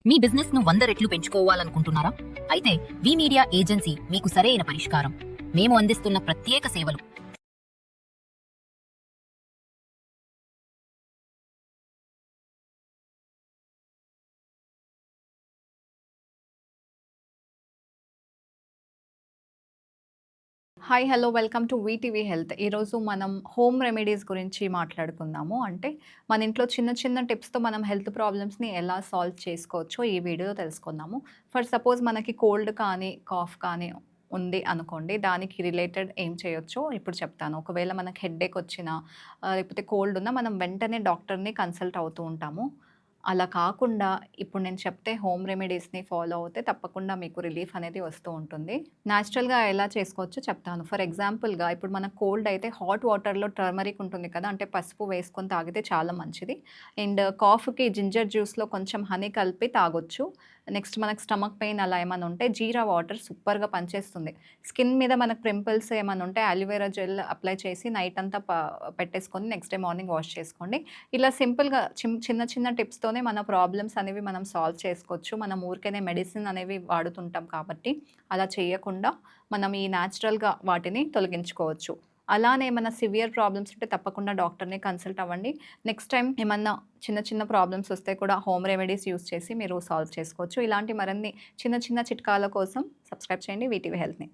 మీ business ను 100 రెట్లు పెంచుకోవాలనుకుంటున్నారా? అయితే వి మీడియా ఏజెన్సీ మీకు సరైన పరిష్కారం. మేము అందిస్తున్న ప్రత్యేక సేవలు. Hi hello welcome to VTV health. ఈరోజు మనం హోమ్ రెమెడీస్ గురించి మాట్లాడుకుందాము. అంటే మన ఇంట్లో చిన్న చిన్న టిప్స్తో మనం హెల్త్ ప్రాబ్లమ్స్ని ఎలా సాల్వ్ చేసుకోవచ్చో ఈ వీడియోలో తెలుసుకుందాము. ఫర్ సపోజ్ మనకి కోల్డ్ కానీ కాఫ్ కానీ ఉంది అనుకోండి, దానికి రిలేటెడ్ ఏం చేయొచ్చో ఇప్పుడు చెప్తాను. ఒకవేళ మనకి హెడ్ఏక్ వచ్చినా లేకపోతే కోల్డ్ ఉన్నా మనం వెంటనే డాక్టర్ని కన్సల్ట్ అవుతూ ఉంటాము. అలా కాకుండా ఇప్పుడు నేను చెప్తే హోమ్ రెమెడీస్‌ని ఫాలో అవుతే తప్పకుండా మీకు రిలీఫ్ అనేది వస్తూ ఉంటుంది. నేచురల్‌గా ఎలా చేసుకోవచ్చో చెప్తాను. ఫర్ ఎగ్జాంపుల్‌గా ఇప్పుడు మనకు కోల్డ్ అయితే హాట్ వాటర్‌లో టర్మరిక్ ఉంటుంది కదా! అంటే పసుపు వేసుకొని తాగితే చాలా మంచిది. అండ్ కాఫ్‌కి జింజర్ జ్యూస్‌లో కొంచెం హనీ కలిపి తాగొచ్చు. నెక్స్ట్ మనకు స్టమక్ పెయిన్ అలా ఏమన్నా ఉంటే జీరా వాటర్ సూపర్‌గా పనిచేస్తుంది. స్కిన్ మీద మనకు పింపుల్స్ ఏమన్నా ఉంటే అలోవెరా జెల్ అప్లై చేసి నైట్ అంతా పెట్టేసుకొని నెక్స్ట్ డే మార్నింగ్ వాష్ చేసుకోండి. ఇలా సింపుల్‌గా చిన్న చిన్న టిప్స్‌తోనే మన ప్రాబ్లమ్స్ అనేవి మనం సాల్వ్ చేసుకోవచ్చు. మనం ఊరికేనే మెడిసిన్ అనేవి వాడుతుంటాం కాబట్టి అలా చేయకుండా మనం ఈ నేచురల్‌గా వాటిని తొలగించుకోవచ్చు. అలానే ఏమన్నా సివియర్ ప్రాబ్లమ్స్ ఉంటే తప్పకుండా డాక్టర్‌ని కన్సల్ట్ అవ్వండి. నెక్స్ట్ టైమ్ ఏమన్నా చిన్న చిన్న ప్రాబ్లమ్స్ వస్తే కూడా హోమ్ రెమెడీస్ యూజ్ చేసి మీరు సాల్వ్ చేసుకోవచ్చు. ఇలాంటి మరిన్ని చిన్న చిన్న చిట్కాల కోసం సబ్స్క్రైబ్ చేయండి వీటీవీ హెల్త్‌ని.